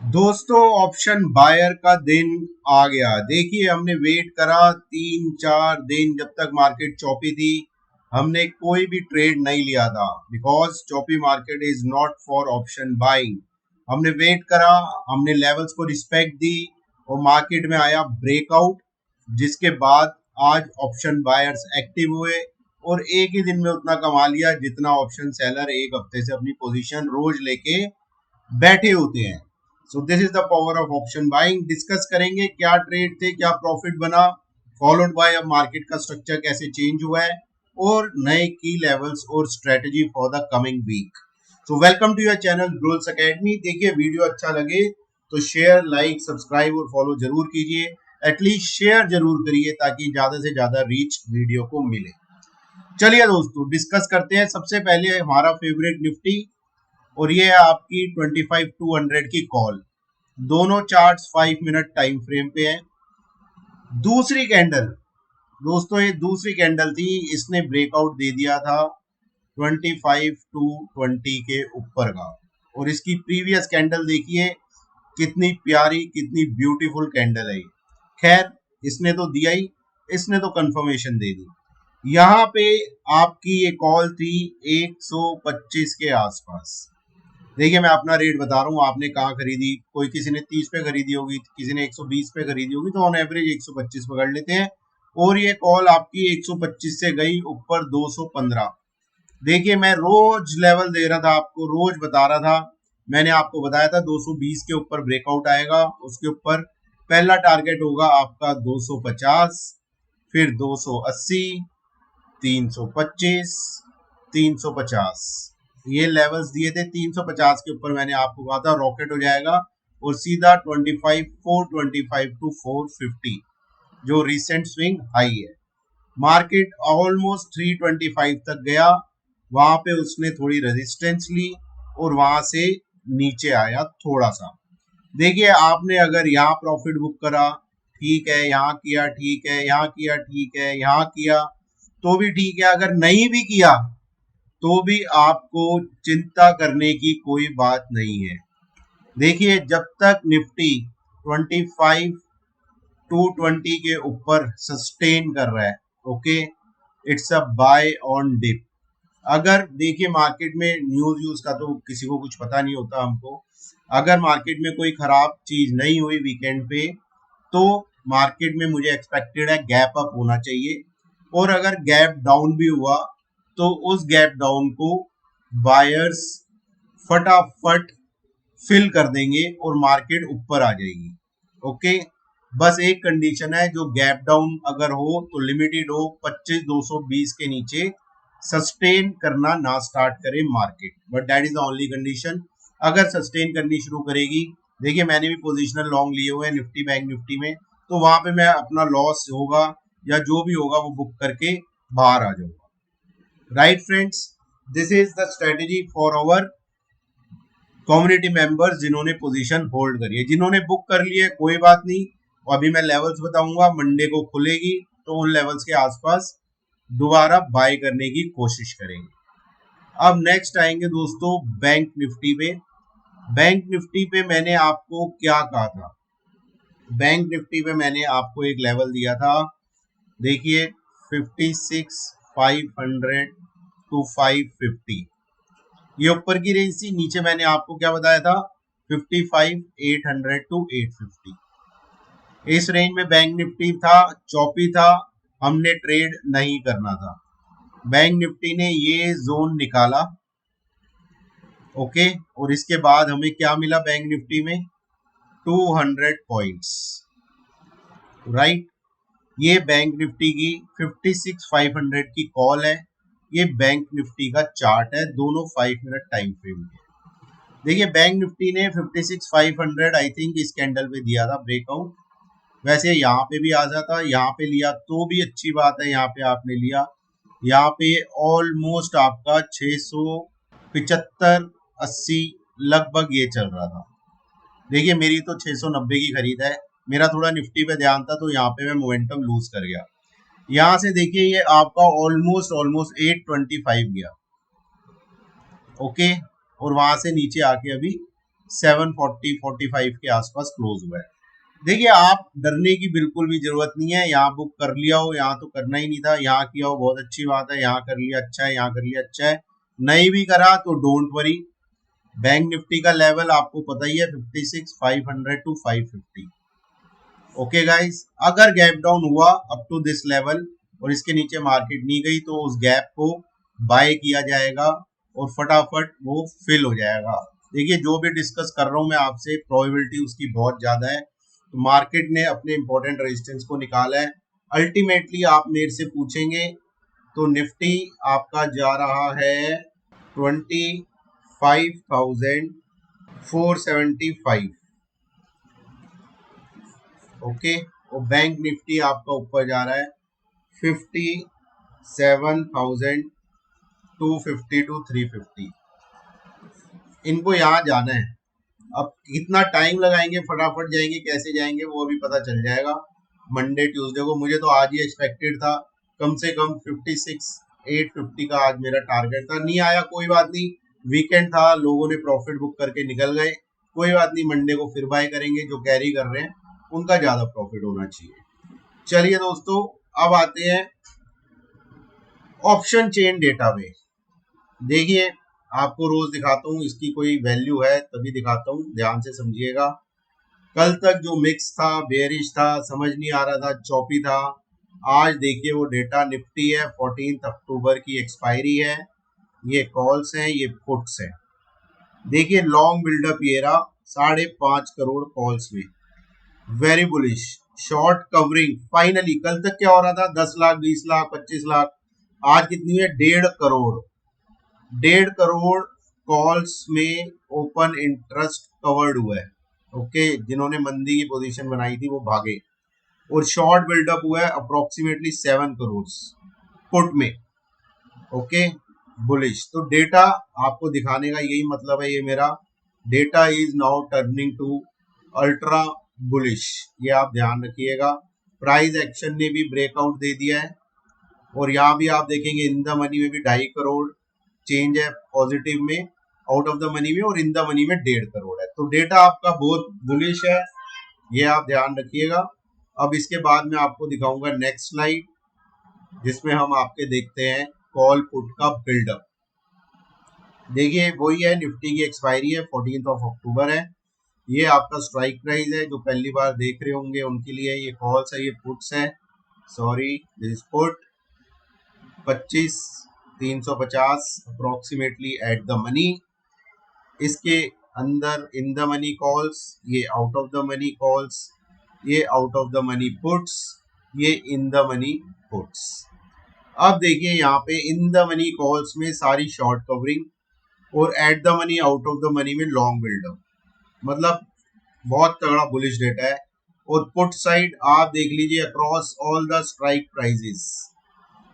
दोस्तों option buyer का दिन आ गया। देखिए हमने वेट करा 3-4 दिन जब तक मार्केट चौपी थी। हमने कोई भी ट्रेड नहीं लिया था because choppy market is not for option buying. हमने वेट करा, हमने लेवल्स को रिस्पेक्ट दी और मार्केट में आया ब्रेकआउट, जिसके बाद आज ऑप्शन बायर्स एक्टिव हुए और एक ही दिन में उतना कमा लिया जितना ऑप्शन सेलर एक हफ्ते से अपनी पोजीशन रोज लेके बैठे होते हैं। So this is the power of option buying. Discuss करेंगे क्या ट्रेड थे, क्या प्रॉफिट बना, फॉलोड बाय अब मार्केट का स्ट्रक्चर कैसे चेंज हुआ है और नए की लेवल्स और strategy for the coming week. So welcome to your channel growls academy. देखिए वीडियो अच्छा लगे तो शेयर, लाइक, सब्सक्राइब और फॉलो जरूर कीजिए। एटलीस्ट शेयर जरूर करिए ताकि ज्यादा से ज्यादा रीच वीडियो को मिले। चलिए दोस्तों डिस्कस करते हैं। सबसे पहले हमारा फेवरेट निफ्टी और ये है आपकी 25-200 की कॉल। दोनों चार्ट्स 5 मिनट टाइम फ्रेम पे है। दूसरी कैंडल दोस्तों, ये दूसरी कैंडल थी, इसने ब्रेकआउट दे दिया था 25-20 के ऊपर का। और इसकी प्रीवियस कैंडल देखिए कितनी प्यारी, कितनी ब्यूटीफुल कैंडल है। खैर इसने तो दिया ही, इसने तो कंफर्मेशन दे दी। यहाँ पे आपकी ये कॉल थी 125 के आसपास। देखिए मैं अपना रेट बता रहा हूँ, आपने कहाँ खरीदी। कोई किसी ने 30 पे खरीदी होगी, किसी ने 120 पे खरीदी होगी, तो ऑन एवरेज 125 पकड़ लेते हैं। और ये कॉल आपकी 125 से गई ऊपर 215। देखिए मैं रोज लेवल दे रहा था आपको, रोज बता रहा था। मैंने आपको बताया था 220 के ऊपर ब्रेकआउट आएगा, उसके ऊपर पहला टारगेट होगा आपका 250, फिर 280, 325, 350। ये लेवल्स दिए थे। 350 के ऊपर मैंने आपको कहा था रॉकेट हो जाएगा और सीधा 425 टू 450 जो रिसेंट स्विंग हाई है। मार्केट ऑलमोस्ट 325 तक गया, वहां पे उसने थोड़ी रेजिस्टेंस ली और वहां से नीचे आया थोड़ा सा। देखिए आपने अगर यहाँ प्रॉफिट बुक करा ठीक है, यहाँ किया ठीक है, यहाँ किया ठीक है, यहाँ किया तो भी ठीक है, अगर नहीं भी किया तो भी आपको चिंता करने की कोई बात नहीं है। देखिए जब तक निफ्टी 25-20 के ऊपर सस्टेन कर रहा है, okay, it's a buy on dip. अगर देखिए मार्केट में न्यूज का तो किसी को कुछ पता नहीं होता हमको। अगर मार्केट में कोई खराब चीज नहीं हुई वीकेंड पे तो मार्केट में मुझे एक्सपेक्टेड है गैप अप होना चाहिए। और अगर गैप डाउन भी हुआ तो उस गैप डाउन को बायर्स फटाफट फिल कर देंगे और मार्केट ऊपर आ जाएगी। ओके, बस एक कंडीशन है, जो गैप डाउन अगर हो तो लिमिटेड हो, 25-220 के नीचे सस्टेन करना ना स्टार्ट करे market, but that is the only condition. अगर सस्टेन करनी शुरू करेगी, देखिए मैंने भी पोजिशनल लॉन्ग लिए हुए हैं निफ्टी बैंक निफ्टी में, तो वहां पे मैं अपना लॉस होगा या जो भी होगा वो बुक करके बाहर आ जाऊंगा। Right friends, this is the strategy for our community members जिन्होंने पोजीशन होल्ड करी है। जिन्होंने बुक कर लिए कोई बात नहीं, अभी मैं लेवल्स बताऊंगा, मंडे को खुलेगी तो उन लेवल्स के आसपास दोबारा बाय करने की कोशिश करेंगे। अब नेक्स्ट आएंगे दोस्तों बैंक निफ्टी पे। बैंक निफ्टी पे मैंने आपको क्या कहा था? बैंक निफ्टी पे मैंने आपको एक लेवल दिया था, देखिए 56,500 टू 550, ये ऊपर की रेंज थी। नीचे मैंने आपको क्या बताया था? 55,800 टू 850। इस रेंज में बैंक निफ्टी था, चौपी था, हमने ट्रेड नहीं करना था। बैंक निफ्टी ने ये जोन निकाला, ओके, और इसके बाद हमें क्या मिला बैंक निफ्टी में? 200 पॉइंट्स, राइट। ये बैंक निफ्टी की 56,500 की कॉल है। ये बैंक निफ्टी का चार्ट है, दोनों 5 मिनट टाइम फ्रेम के। देखिए बैंक निफ्टी ने 56,500 आई थिंक इस कैंडल पे दिया था ब्रेकआउट। वैसे यहाँ पे भी आ जाता, यहाँ पे लिया तो भी अच्छी बात है, यहाँ पे आपने लिया। यहाँ पे ऑलमोस्ट आपका 675-80 लगभग ये चल रहा था। देखिए मेरी तो 690 की खरीद है, मेरा थोड़ा निफ्टी पे ध्यान था तो यहाँ पे मैं मोमेंटम लूज कर गया। यहाँ से देखिए ये आपका ऑलमोस्ट 825 गया, ओके, और वहां से नीचे आके अभी 740-45 के आसपास क्लोज हुआ है। देखिए आप डरने की बिल्कुल भी जरूरत नहीं है। यहाँ बुक कर लिया हो, यहाँ तो करना ही नहीं था, यहाँ किया हो बहुत अच्छी बात है, यहाँ कर लिया अच्छा है, यहाँ कर लिया अच्छा है, नहीं भी करा तो डोंट वरी। बैंक निफ्टी का लेवल आपको पता ही है 56,500 टू 550। ओके गाइस, अगर गैप डाउन हुआ अप टू दिस लेवल और इसके नीचे मार्केट नहीं गई तो उस गैप को बाय किया जाएगा और फटाफट वो फिल हो जाएगा। देखिए जो भी डिस्कस कर रहा हूं मैं आपसे, प्रोबेबिलिटी उसकी बहुत ज्यादा है। तो मार्केट ने अपने इंपॉर्टेंट रेजिस्टेंस को निकाला है। अल्टीमेटली आप मेरे से पूछेंगे तो निफ्टी आपका जा रहा है 25,475। ओके, और बैंक निफ्टी आपका ऊपर जा रहा है 57,250 टू 350। इनको यहाँ जाना है। अब कितना टाइम लगाएंगे, फटाफट जाएंगे, कैसे जाएंगे वो अभी पता चल जाएगा मंडे ट्यूसडे को। मुझे तो आज ही एक्सपेक्टेड था कम से कम 56,850 का आज मेरा टारगेट था, नहीं आया कोई बात नहीं, वीकेंड था, लोगों ने प्रॉफिट बुक करके निकल गए, कोई बात नहीं, मंडे को फिर बाय करेंगे। जो कैरी कर रहे हैं उनका ज्यादा प्रॉफिट होना चाहिए। चलिए दोस्तों, अब आते हैं ऑप्शन चेन डेटा पे। देखिए आपको रोज दिखाता हूँ, इसकी कोई वैल्यू है तभी दिखाता हूँ, ध्यान से समझिएगा। कल तक जो मिक्स था, बेरिश था, समझ नहीं आ रहा था, चौपी था। आज देखिए वो डेटा निफ्टी है, 14 अक्टूबर की एक्सपायरी है, ये कॉल्स हैं, ये पुट्स हैं। देखिए लॉन्ग बिल्डअप ये रहा 5.5 करोड़ कॉल्स में, very bullish. Short covering finally, कल तक क्या हो रहा था 10 लाख 20 लाख 25 लाख, आज कितनी है 1.5 करोड़। 1.5 करोड़ कॉल्स में ओपन इंटरेस्ट कवर्ड हुआ है। ओके, जिन्होंने मंदी की पोजीशन बनाई थी वो भागे, और शॉर्ट बिल्डअप हुआ है अप्रोक्सीमेटली 7 करोड़ पुट में। Okay, bullish. तो डेटा आपको दिखाने का यही मतलब है, ये मेरा data is now turning to ultra bullish, ये आप ध्यान रखिएगा। प्राइस एक्शन ने भी ब्रेकआउट दे दिया है, और यहाँ भी आप देखेंगे इन द मनी में भी 2.5 करोड़ चेंज है पॉजिटिव में, आउट ऑफ द मनी में, और इन द मनी में 1.5 करोड़ है। तो डेटा आपका बहुत बुलिश है, ये आप ध्यान रखिएगा। अब इसके बाद में आपको दिखाऊंगा नेक्स्ट स्लाइड, जिसमें हम आपके देखते हैं कॉल पुट का बिल्डअप। देखिए वही है, निफ्टी की एक्सपायरी है 14 अक्टूबर है, ये आपका स्ट्राइक प्राइस है। जो पहली बार देख रहे होंगे उनके लिए ये कॉल्स है, ये पुट्स है, sorry this put 25,350 approximately at the money. इसके अंदर इन द मनी कॉल्स, ये out of the money calls, ये out of the money puts, ये इन द मनी पुट्स। अब देखिए यहाँ पे इन द मनी कॉल्स में सारी शॉर्ट कवरिंग, और eight the money out of the money में लॉन्ग बिल्डअप, मतलब बहुत तगड़ा बुलिश डेटा है। और पुट साइड आप देख लीजिए across all the strike prices,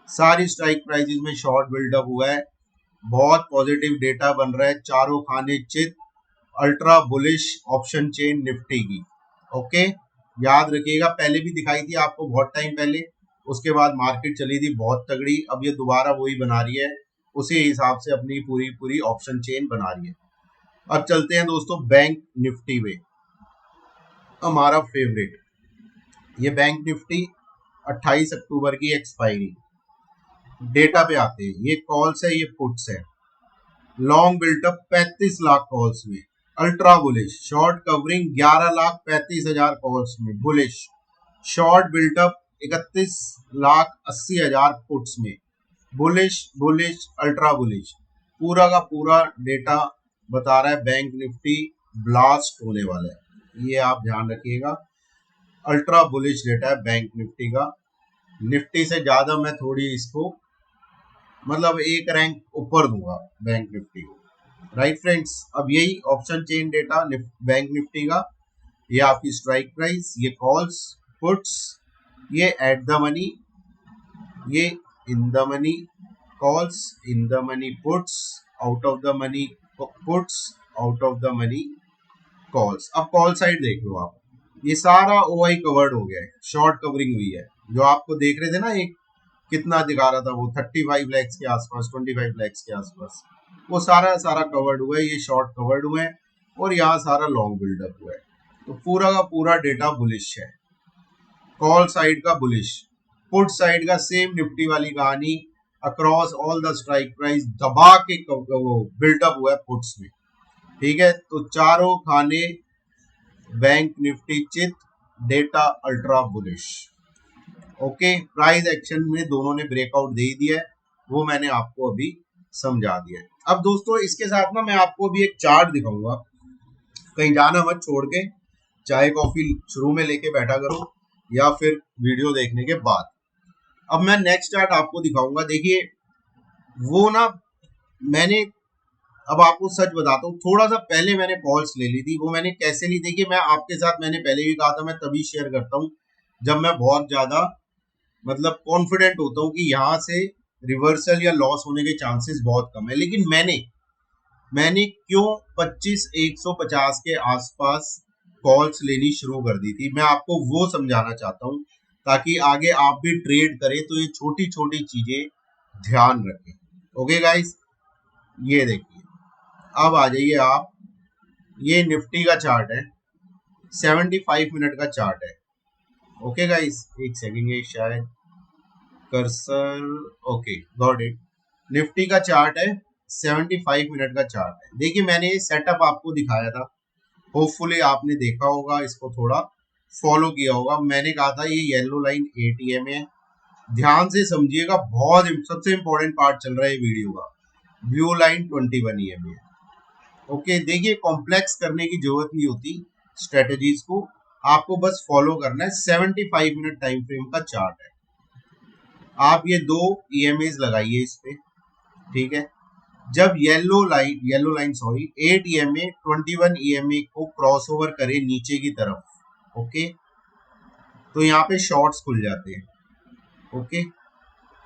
सारी स्ट्राइक प्राइजेस में शॉर्ट बिल्डअप हुआ है, बहुत पॉजिटिव डेटा बन रहा है, चारों खाने चित ultra bullish option chain Nifty की। ओके, याद रखिएगा, पहले भी दिखाई थी आपको बहुत टाइम पहले, उसके बाद मार्केट चली थी बहुत तगड़ी, अब ये दोबारा वही बना रही है, उसी हिसाब से अपनी पूरी ऑप्शन चेन बना रही है। अब चलते हैं दोस्तों बैंक निफ्टी में, हमारा फेवरेट। ये बैंक निफ्टी 28 अक्टूबर की एक्सपायरी, डेटा पे आते हैं, ये कॉल्स है, ये पुट्स है। लॉन्ग बिल्टअप 35 लाख कॉल्स में ultra bullish, short covering 11,35,000 calls में बुलिश, शॉर्ट बिल्टअप 31,80,000 पुट्स में बुलिश बुलिश अल्ट्रा बुलिश। पूरा का पूरा डेटा बता रहा है बैंक निफ्टी ब्लास्ट होने वाला है, ये आप ध्यान रखिएगा। अल्ट्रा बुलिश डेटा है बैंक निफ्टी का, निफ्टी से ज्यादा मैं थोड़ी इसको मतलब एक रैंक ऊपर दूंगा बैंक निफ्टी को, राइट फ्रेंड्स। अब यही option chain data bank Nifty का, ये आपकी स्ट्राइक प्राइस, ये कॉल्स पुट्स, ये एट द मनी, ये in the money calls, in the money puts, out of the money puts, out of the money calls. अब call side देख लो आप, ये सारा ओआई कवर्ड हो गया है, शॉर्ट कवरिंग हुई है। जो आपको देख रहे थे ना, एक कितना दिखा रहा था वो 35 लैक्स के आसपास, 25 लैक्स के आसपास, वो सारा कवर्ड हुआ है, ये शॉर्ट कवर्ड हुए हैं। और यहाँ सारा लॉन्ग बिल्डअप हुआ है। तो पूरा का पूरा डेटा बुलिश है, कॉल साइड का बुलिश, पुट साइड का सेम निफ्टी वाली कहानी, across all the strike price दबा के वो बिल्डअप हुआ है पुट्स में। ठीक है, तो चारों खाने बैंक निफ्टी चित, data ultra bullish. Okay, price action में दोनों ने ब्रेकआउट दे दिया है, वो मैंने आपको अभी समझा दिया है। अब दोस्तों इसके साथ ना मैं आपको अभी एक चार्ट दिखाऊंगा, कहीं जाना मत छोड़ के, चाय कॉफी शुरू में लेके बैठा करो या फिर वीडियो देखने के बाद। अब मैं नेक्स्ट चार्ट आपको दिखाऊंगा। देखिए वो ना मैंने, अब आपको सच बताता हूँ, थोड़ा सा पहले मैंने कॉल्स ले ली थी। वो मैंने कैसे ली? देखिए मैं आपके साथ मैंने पहले भी कहा था, मैं तभी शेयर करता हूँ जब मैं बहुत ज्यादा मतलब कॉन्फिडेंट होता हूँ कि यहाँ से रिवर्सल या लॉस होने के चांसेस बहुत कम है। लेकिन मैंने क्यों 25,150 के आसपास कॉल्स लेनी शुरू कर दी थी, मैं आपको वो समझाना चाहता हूँ, ताकि आगे आप भी ट्रेड करें तो ये छोटी छोटी चीजें ध्यान रखें। ओके गाइस, ये देखिए, अब आ जाइए आप, ये निफ्टी का चार्ट है, 75 मिनट का चार्ट है। ओके गाइस, एक सेकंड, ये शायद cursor, okay got it. Nifty का चार्ट है, 75 मिनट का चार्ट है। देखिए मैंने ये सेटअप आपको दिखाया था, होपफुली आपने देखा होगा, इसको थोड़ा फॉलो किया होगा। मैंने कहा था ये येलो लाइन एटीएम है, ध्यान से समझिएगा, बहुत सबसे इंपॉर्टेंट पार्ट चल रहा है वीडियो का। ब्लू लाइन 21 EMA है। ओके, देखिए कॉम्प्लेक्स करने की जरूरत नहीं होती स्ट्रेटेजीज को, आपको बस फॉलो करना है। 75 मिनट टाइम फ्रेम का चार्ट है, आप ये दो EMAs लगाइए इस पे। ठीक है, जब येलो लाइन 8 EMA 21 EMA को क्रॉस ओवर करे नीचे की तरफ, ओके, तो यहाँ पे शॉर्ट्स खुल जाते हैं। ओके,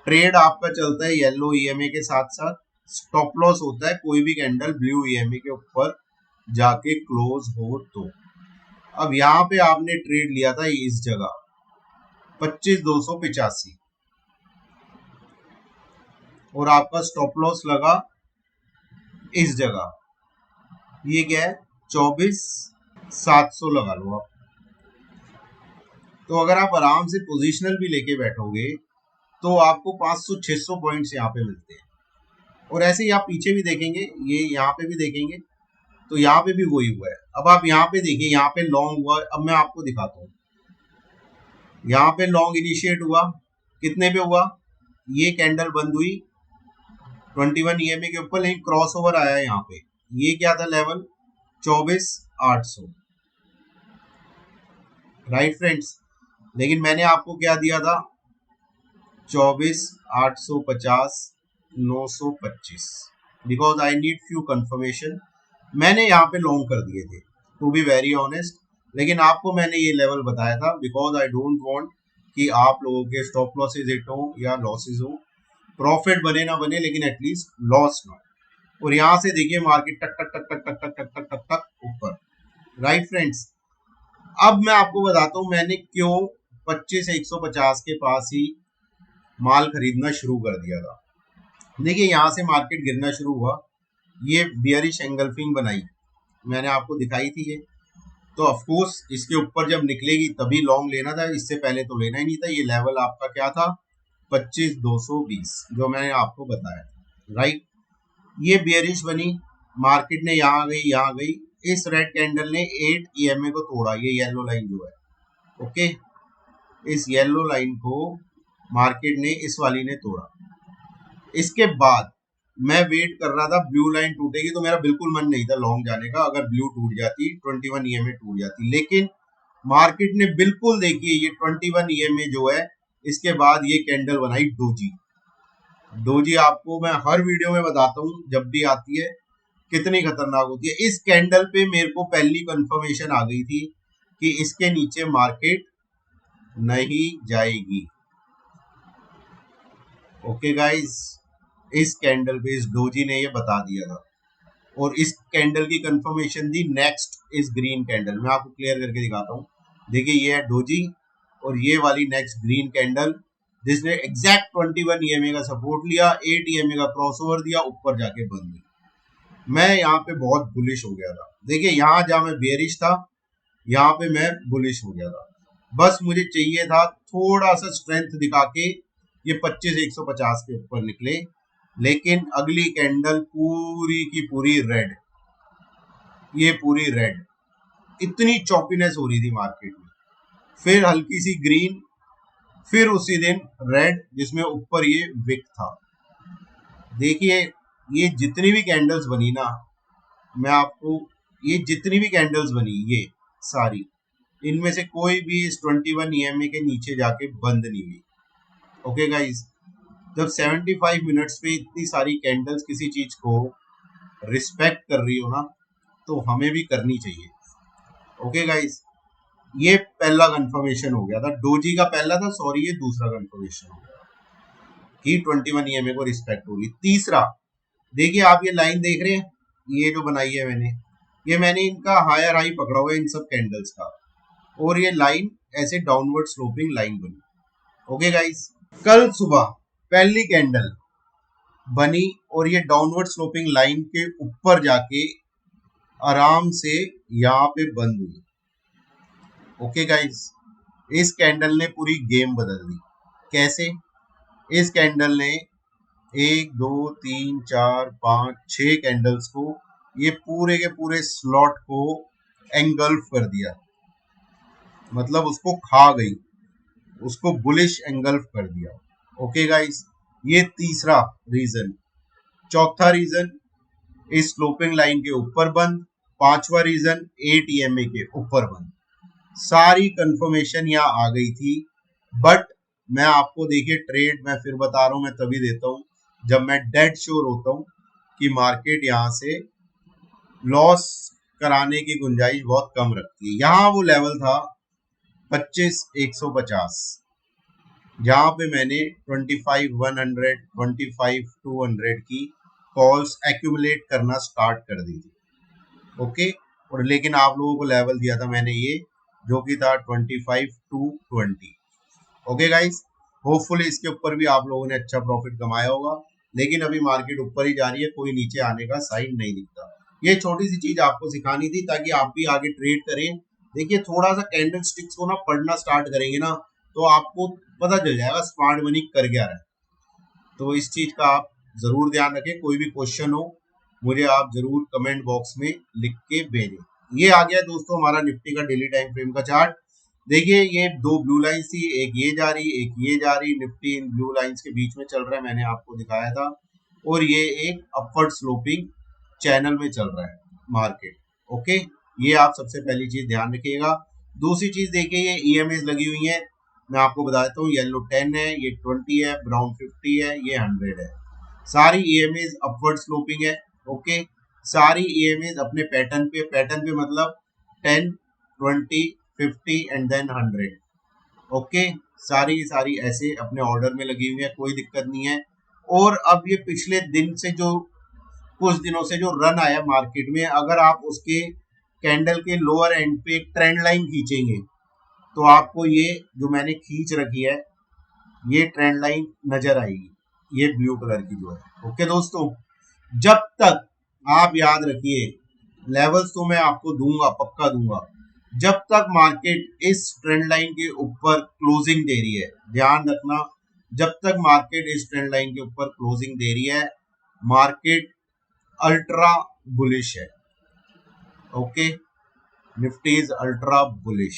ट्रेड आपका चलता है येलो EMA के साथ साथ, स्टॉप लॉस होता है कोई भी कैंडल ब्लू EMA के ऊपर जाके क्लोज हो तो। अब यहाँ पे आपने ट्रेड लिया था इस जगह 25,285 और आपका स्टॉप लॉस लगा इस जगह, ये क्या है 24,700 लगा लो आप। तो अगर आप आराम से पोजिशनल भी लेके बैठोगे तो आपको 500-600 पॉइंट्स यहाँ पे मिलते हैं। और ऐसे ही आप पीछे भी देखेंगे, ये यहाँ पे भी देखेंगे तो यहाँ पे भी वही हुआ है। अब आप यहाँ पे देखिए, यहाँ पे लॉन्ग हुआ। अब मैं आपको दिखाता हूँ, यहाँ पे लॉन्ग इनिशिएट हुआ, कितने पे हुआ, ये कैंडल बंद हुई 21 EMA के ऊपर, लेकिन क्रॉस ओवर आया यहाँ पे, ये क्या था लेवल 24,800, राइट फ्रेंड्स। लेकिन मैंने आपको क्या दिया था 24,850 925, because I need few confirmation, मैंने यहाँ पे लॉन्ग कर दिए थे टू बी वेरी ऑनेस्ट। लेकिन आपको मैंने ये लेवल बताया था बिकॉज आई डोंट वांट कि आप लोगों के स्टॉप लॉसेज हिट हो या लॉसेज हो, प्रॉफिट बने ना बने लेकिन एटलीस्ट लॉस ना। और यहाँ से देखिए मार्केट टक टक टक टक टक टक टक टक टक ऊपर, राइट फ्रेंड्स। अब मैं आपको बताता हूँ मैंने क्यों 25,150 के पास ही माल खरीदना शुरू कर दिया था। देखिए यहाँ से मार्केट गिरना शुरू हुआ, ये बियरिश एंगल्फिंग बनाई, मैंने आपको दिखाई थी ये, तो ऑफ कोर्स इसके ऊपर जब निकलेगी तभी लॉन्ग लेना था, इससे पहले तो लेना ही नहीं था। ये लेवल आपका क्या था 25,220 जो मैंने आपको बताया, राइट। ये बियरिश बनी, मार्केट ने यहाँ गई, इस रेड कैंडल ने 8 EMA को तोड़ा, ये येलो लाइन जो है, ओके, इस येलो लाइन को मार्केट ने, इस वाली ने तोड़ा। इसके बाद मैं वेट कर रहा था ब्लू लाइन टूटेगी, तो मेरा बिल्कुल मन नहीं था लॉन्ग जाने का, अगर ब्लू टूट जाती 21 EMA टूट जाती। लेकिन मार्केट ने बिल्कुल, देखिए ये 21 EMA जो है, इसके बाद ये कैंडल बनाई डोजी आपको मैं हर वीडियो में बताता हूँ जब भी आती है कितनी खतरनाक होती है। इस कैंडल पे मेरे को पहली कंफर्मेशन आ गई थी कि इसके नीचे मार्केट नहीं जाएगी। ओके गाइस, इस कैंडल पे इस डोजी ने ये बता दिया था और इस कैंडल की कंफर्मेशन दी नेक्स्ट इस ग्रीन कैंडल। मैं आपको क्लियर करके दिखाता हूँ, देखिए ये है डोजी और ये वाली नेक्स्ट ग्रीन कैंडल जिसने एग्जैक्ट 21 EMA का सपोर्ट लिया, 8 EMA का क्रॉसओवर दिया, ऊपर जाके बंद हुई। मैं यहाँ पे बहुत बुलिश हो गया था। देखिए यहाँ जहाँ मैं बेयरिश था, यहाँ पे मैं बुलिश हो गया था। बस मुझे चाहिए था थोड़ा सा स्ट्रेंथ दिखा के ये 25,150 के ऊपर निकले, लेकिन अगली कैंडल पूरी की पूरी रेड, ये पूरी रेड, इतनी चॉपीनेस हो रही थी मार्केट में। फिर हल्की सी ग्रीन, फिर उसी दिन रेड जिसमें ऊपर ये विक था। देखिए ये जितनी भी कैंडल्स बनी ना, मैं आपको, ये जितनी भी कैंडल्स बनी ये सारी, इनमें से कोई भी इस 21 EMA के नीचे जाके बंद नहीं हुई। ओके गाइस, जब 75 मिनट्स पे इतनी सारी कैंडल्स किसी चीज को रिस्पेक्ट कर रही हो ना, तो हमें भी करनी चाहिए। ओके गाइस, ये पहला कंफर्मेशन हो गया था, डोजी का पहला था, सॉरी ये दूसरा कंफर्मेशन हो गया कि 21 EMA को रिस्पेक्ट होगी। तीसरा, देखिए आप ये लाइन देख रहे हैं, ये जो बनाई है मैंने इनका हायर हाई पकड़ा हुआ है इन सब कैंडल्स का, और ये लाइन ऐसे डाउनवर्ड स्लोपिंग लाइन बनी। ओके गाइस, कल सुबह पहली कैंडल बनी और ये डाउनवर्ड स्लोपिंग लाइन के ऊपर जाके आराम से यहाँ पे बंद हुई। ओके गाइस, इस कैंडल ने पूरी गेम बदल दी। कैसे? इस कैंडल ने 1 2 3 4 5 6 कैंडल्स को, ये पूरे के पूरे स्लॉट को एंगल्फ कर दिया, मतलब उसको खा गई, उसको बुलिश एंगल्फ कर दिया। ओके गाइस, ये तीसरा रीजन। चौथा रीजन, इस स्लोपिंग लाइन के ऊपर बंद। पांचवा रीजन, 8 EMA के ऊपर बंद। सारी कंफर्मेशन यहाँ आ गई थी, बट मैं आपको, देखिए ट्रेड मैं फिर बता रहा हूँ, मैं तभी देता हूँ जब मैं डेड श्योर होता हूँ कि मार्केट यहाँ से लॉस कराने की गुंजाइश बहुत कम रखती है। यहाँ वो लेवल था 25,150, जहां पे मैंने 25,100 25,200 की कॉल्स एक्यूमुलेट करना स्टार्ट कर दी थी। ओके, और लेकिन आप लोगों को लेवल दिया था मैंने ये, जो कि था 25,220। ओके गाइस, होपफुली इसके ऊपर भी आप लोगों ने अच्छा प्रॉफिट कमाया होगा, लेकिन अभी मार्केट ऊपर ही जा रही है, कोई नीचे आने का साइन नहीं दिखता। ये छोटी सी चीज आपको सिखानी थी ताकि आप भी आगे ट्रेड करें। देखिए थोड़ा सा कैंडल स्टिक्स को ना पढ़ना स्टार्ट करेंगे ना, तो आपको पता चल जाएगा स्मार्ट मनी कर क्या रहा है। तो इस चीज का आप जरूर ध्यान रखें। कोई भी क्वेश्चन हो मुझे आप जरूर कमेंट बॉक्स में लिख के भेजें। ये आ गया दोस्तों हमारा निफ्टी का डेली टाइम फ्रेम का चार्ट। देखिए ये दो ब्लू लाइंस थी, एक ये जा रही एक ये जा रही, निफ्टी इन ब्लू लाइंस के बीच में चल रहा है, मैंने आपको दिखाया था, और ये एक अपवर्ड स्लोपिंग चैनल में चल रहा है मार्केट। ओके, ये आप सबसे पहली चीज ध्यान रखिएगा। दूसरी चीज देखिए, ये EMAs लगी हुई है, मैं आपको बता देता हूँ, येलो 10 है, ये 20 है, ब्राउन 50 है, ये 100 है। सारी EMAs अपवर्ड स्लोपिंग है। ओके, सारी EMAs अपने पैटर्न पे मतलब 10 20 50 एंड देन 100। ओके, सारी की सारी ऐसे अपने ऑर्डर में लगी हुई है, कोई दिक्कत नहीं है। और अब ये पिछले दिन से जो, कुछ दिनों से जो रन आया मार्केट में, अगर आप उसके कैंडल के लोअर एंड पे एक ट्रेंड लाइन खींचेंगे, तो आपको ये जो मैंने खींच रखी है, ये ट्रेंड लाइन नजर आएगी, ये ब्लू कलर की जो है। ओके दोस्तों, जब तक आप याद रखिए, लेवल्स तो मैं आपको दूंगा, पक्का दूंगा, जब तक मार्केट इस ट्रेंड लाइन के ऊपर क्लोजिंग दे रही है, ध्यान रखना, जब तक मार्केट इस ट्रेंड लाइन के ऊपर क्लोजिंग दे रही है, मार्केट अल्ट्रा बुलिश है। Okay, Nifty is ultra bullish,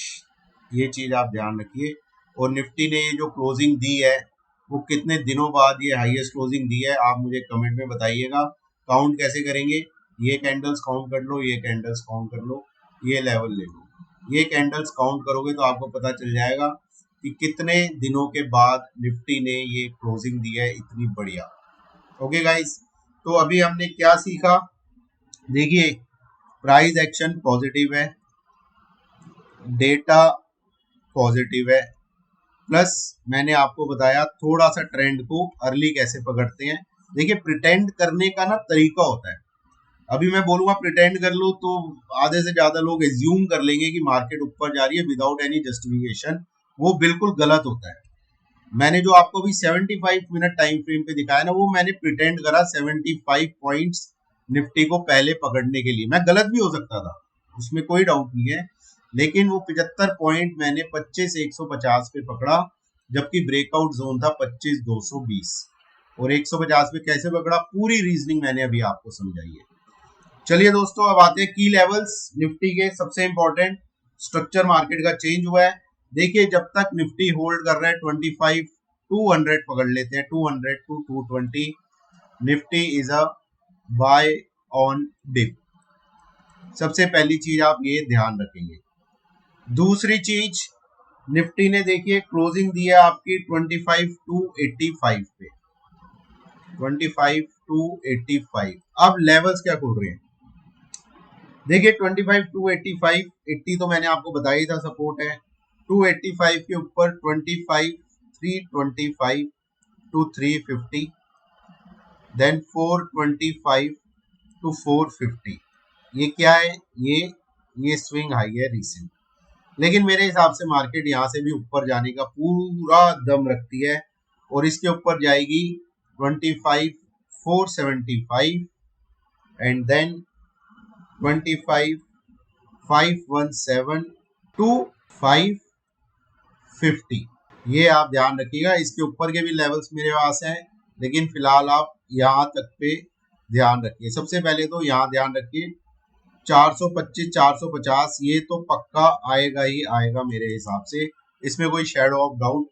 ये चीज आप ध्यान रखिए। और निफ्टी ने ये जो क्लोजिंग दी है, वो कितने दिनों बाद ये हाईएस्ट क्लोजिंग दी है, आप मुझे कमेंट में बताइएगा। काउंट कैसे करेंगे, ये कैंडल्स काउंट कर लो, ये कैंडल्स काउंट कर लो, ये लेवल ले लो, ये कैंडल्स काउंट करोगे तो आपको पता चल जाएगा कि कितने दिनों के बाद निफ्टी ने ये क्लोजिंग दी है इतनी बढ़िया। ओके गाइस, तो अभी हमने क्या सीखा, देखिए प्राइस एक्शन पॉजिटिव है, डेटा पॉजिटिव है, प्लस मैंने आपको बताया थोड़ा सा ट्रेंड को अर्ली कैसे पकड़ते हैं। देखिए प्रिटेंड करने का ना तरीका होता है, अभी मैं बोलूंगा प्रिटेंड कर लो तो आधे से ज्यादा लोग एज्यूम कर लेंगे कि मार्केट ऊपर जा रही है विदाउट एनी जस्टिफिकेशन, वो बिल्कुल गलत होता है। मैंने जो आपको अभी 75 मिनट टाइम फ्रेम पे दिखाया ना, वो मैंने प्रिटेंड करा 75 पॉइंट्स निफ्टी को पहले पकड़ने के लिए। मैं गलत भी हो सकता था, उसमें कोई डाउट नहीं है, लेकिन वो 75 पॉइंट मैंने 25,150 पे पकड़ा, जबकि ब्रेकआउट जोन था 25,220। और 150 पे कैसे पकड़ा, पूरी रीजनिंग मैंने अभी आपको समझाई है। चलिए दोस्तों, अब आते हैं की लेवल्स निफ्टी के। सबसे इंपॉर्टेंट स्ट्रक्चर मार्केट का चेंज हुआ है। देखिए, जब तक निफ्टी होल्ड कर रहा है 25,200 पकड़ लेते हैं, 200 to 220, Nifty is a buy on dip. सबसे पहली चीज आप ये ध्यान रखेंगे। दूसरी चीज, निफ्टी ने देखिए क्लोजिंग दी है आपकी 25,285 पे, 25,285। अब लेवल्स क्या खुल रहे हैं, देखिए 25,285, 80 तो मैंने आपको बताया ही था सपोर्ट है। 285 के ऊपर 25,325 टू 350, देन 425 टू 450। ये क्या है, ये स्विंग हाई है रिसेंट, लेकिन मेरे हिसाब से मार्केट यहाँ से भी ऊपर जाने का पूरा दम रखती है और इसके ऊपर जाएगी 25,475 एंड देन 25,517 टू 550। ये आप ध्यान रखिएगा। इसके ऊपर के भी लेवल्स मेरे पास हैं, लेकिन फिलहाल आप यहाँ तक पे ध्यान रखिए। सबसे पहले तो यहाँ ध्यान रखिए 425 450, ये तो पक्का आएगा ही आएगा मेरे हिसाब से, इसमें कोई शेडो ऑफ डाउट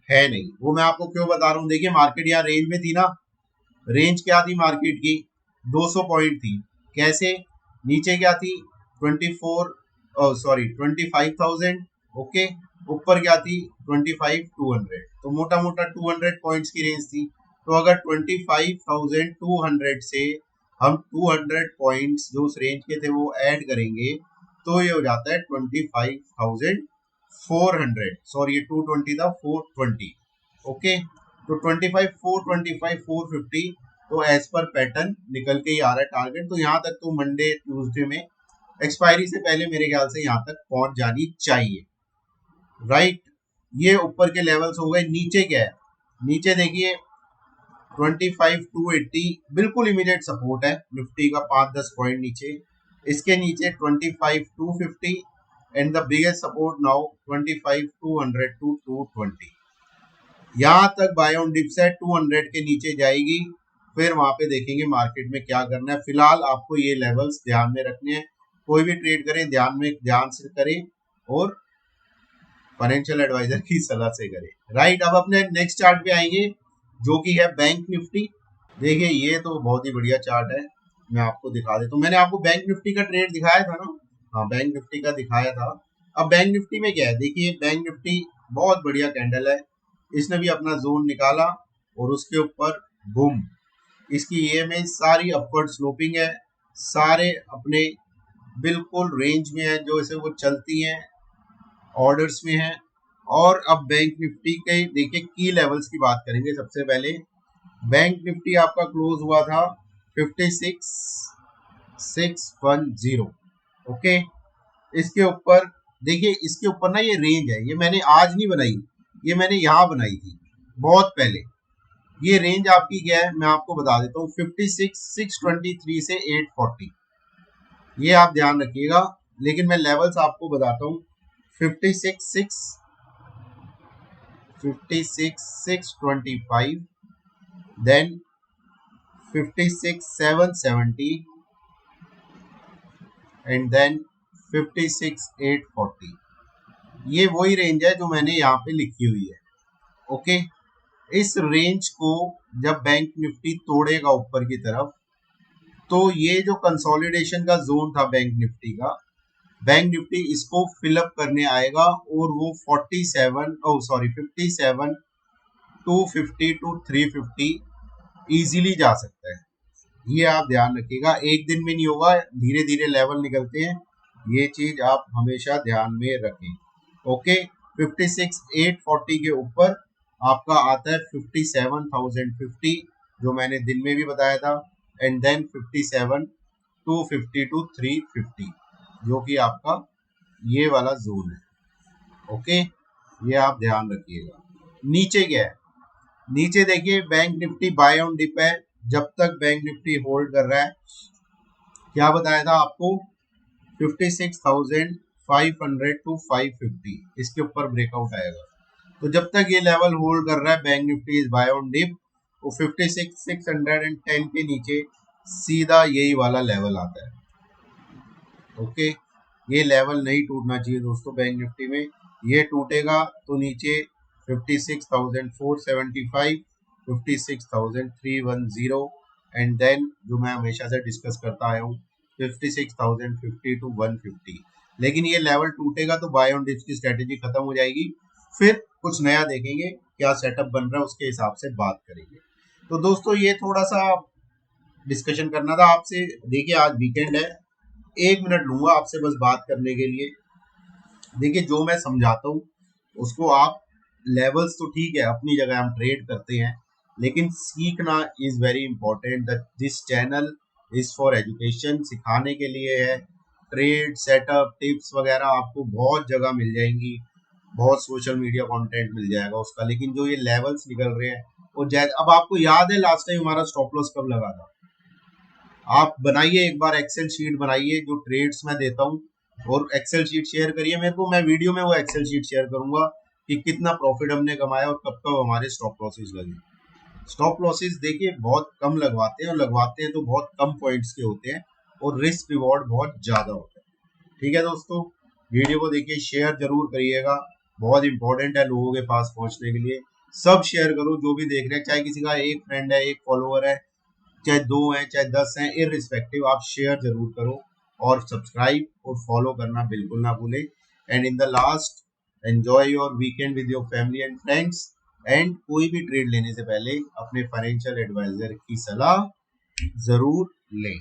है नहीं। वो मैं आपको क्यों बता रहा हूँ, देखिए मार्केट यहाँ रेंज में थी ना, रेंज क्या थी मार्केट की, 200 पॉइंट थी। कैसे, नीचे क्या थी 25,000, ओके, ऊपर क्या थी 25,200, तो मोटा मोटा 200 पॉइंट्स की रेंज थी। तो अगर 25,200 से हम 200 पॉइंट्स जो उस रेंज के थे वो ऐड करेंगे, तो ये हो जाता है 25,400, सॉरी ये 220 था, 420, ओके। तो 25,425 450, तो एज पर पैटर्न निकल के ही आ रहा है टारगेट। तो यहाँ तक तो मंडे ट्यूसडे में एक्सपायरी से पहले मेरे ख्याल से यहाँ तक पहुंच जानी चाहिए, राइट। ये ऊपर के लेवल्स हो गए। नीचे क्या है, नीचे देखिए 25,280 बिल्कुल इमीडिएट सपोर्ट है निफ्टी का, 5-10 पॉइंट नीचे। इसके नीचे 25,250 and the biggest support now 25,200 to 220। यहाँ तक बाय ऑन डिप्स है, 200 के नीचे जाएगी, फिर वहां पे देखेंगे मार्केट में क्या करना है। फिलहाल आपको ये लेवल्स ध्यान में रखने हैं। कोई भी ट्रेड करें ध्यान से करें और फाइनेंशियल एडवाइजर की सलाह से करें, राइट। अब अपने नेक्स्ट चार्ट पे आएंगे जो कि है बैंक निफ्टी। देखिए ये तो बहुत ही बढ़िया चार्ट है, मैं आपको दिखा देता हूँ। मैंने आपको बैंक निफ्टी का ट्रेड दिखाया था ना, हाँ बैंक निफ्टी का दिखाया था। अब बैंक निफ्टी में क्या है, देखिए बैंक निफ्टी बहुत बढ़िया कैंडल है, इसने भी अपना जोन निकाला और उसके ऊपर बूम, इसकी ईएमए सारी अपवर्ड स्लोपिंग है, सारे अपने बिल्कुल रेंज में है, जो इसे वो चलती हैं ऑर्डर्स में है। और अब बैंक निफ्टी के देखिए की लेवल्स की बात करेंगे। सबसे पहले बैंक निफ्टी आपका क्लोज हुआ था 56,610, ओके। इसके ऊपर देखिए, इसके ऊपर ना ये रेंज है, ये मैंने आज नहीं बनाई, ये मैंने यहाँ बनाई थी बहुत पहले। ये रेंज आपकी क्या है मैं आपको बता देता हूँ, 56,623 से 840, ये आप ध्यान रखिएगा। लेकिन मैं लेवल्स आपको बताता हूँ, 56,625, देन 56,770 एंड देन 56,840। ये वही रेंज है जो मैंने यहाँ पे लिखी हुई है, ओके। इस रेंज को जब बैंक निफ्टी तोड़ेगा ऊपर की तरफ, तो ये जो कंसोलिडेशन का जोन था बैंक निफ्टी का, बैंक निफ्टी इसको फिलअप करने आएगा और वो 57 250 टू 350 इजीली जा सकता है। ये आप ध्यान रखिएगा, एक दिन में नहीं होगा, धीरे धीरे लेवल निकलते हैं, ये चीज आप हमेशा ध्यान में रखें, ओके। 56,840 के ऊपर आपका आता है 57,050, जो मैंने दिन में भी बताया था, एंड देन 57,250 टू 350, जो कि आपका ये वाला जोन है, ओके। ये आप ध्यान रखिएगा। नीचे क्या है, नीचे देखिए bank Nifty buy on dip है। जब तक बैंक निफ्टी होल्ड कर रहा है क्या बताया था आपको, 56,500 टू 550 इसके ऊपर ब्रेकआउट आएगा। तो जब तक ये लेवल होल्ड कर रहा है bank Nifty is buy on dip, वो 56,610 के नीचे सीधा यही वाला लेवल आता है। ओके, ये लेवल नहीं टूटना चाहिए दोस्तों बैंक निफ्टी में। ये टूटेगा तो नीचे 56,475, 56,310 एंड देन जो मैं हमेशा से डिस्कस करता आया हूँ 56,050 टू 150। लेकिन ये लेवल टूटेगा तो बाय ऑन डिप्स की स्ट्रेटेजी खत्म हो जाएगी, फिर कुछ नया देखेंगे, क्या सेटअप बन रहा है उसके हिसाब से बात करेंगे। तो दोस्तों ये थोड़ा सा डिस्कशन करना था आपसे। देखिए आज वीकेंड है, 1 मिनट लूंगा आपसे बस बात करने के लिए। देखिए जो मैं समझाता हूँ उसको आप, लेवल्स तो ठीक है अपनी जगह हम ट्रेड करते हैं, लेकिन सीखना is very important. This channel is for education, सिखाने के लिए है। ट्रेड सेटअप टिप्स वगैरह आपको बहुत जगह मिल जाएंगी, बहुत सोशल मीडिया कंटेंट मिल जाएगा उसका, लेकिन जो ये लेवल्स निकल रहे हैं वो अब आपको याद है लास्ट टाइम हमारा स्टॉप लॉस कब लगा था? आप बनाइए एक बार एक्सेल शीट बनाइए जो ट्रेड्स मैं देता हूँ, और एक्सेल शीट शेयर करिए मेरे को, मैं वीडियो में वो एक्सेल शीट शेयर करूंगा कि कितना प्रॉफिट हमने कमाया और कब कब हमारे स्टॉप लॉसेस लगे। स्टॉप लॉसेस देखिए बहुत कम लगवाते हैं, और लगवाते हैं तो बहुत कम पॉइंट्स के होते हैं, और रिस्क रिवॉर्ड बहुत ज्यादा होता है। ठीक है दोस्तों, वीडियो को देखिए, शेयर जरूर करिएगा, बहुत इंपॉर्टेंट है लोगों के पास पहुंचने के लिए। सब शेयर करो जो भी देख रहे हैं, चाहे किसी का एक फ्रेंड है, एक फॉलोअर है, चाहे 2 हैं चाहे 10 हैं, इररिस्पेक्टिव आप शेयर जरूर करो, और सब्सक्राइब और फॉलो करना बिल्कुल ना भूलें। And in the last, enjoy your weekend with your family and friends. And कोई भी ट्रेड लेने से पहले अपने फाइनेंशियल एडवाइजर की सलाह जरूर लें।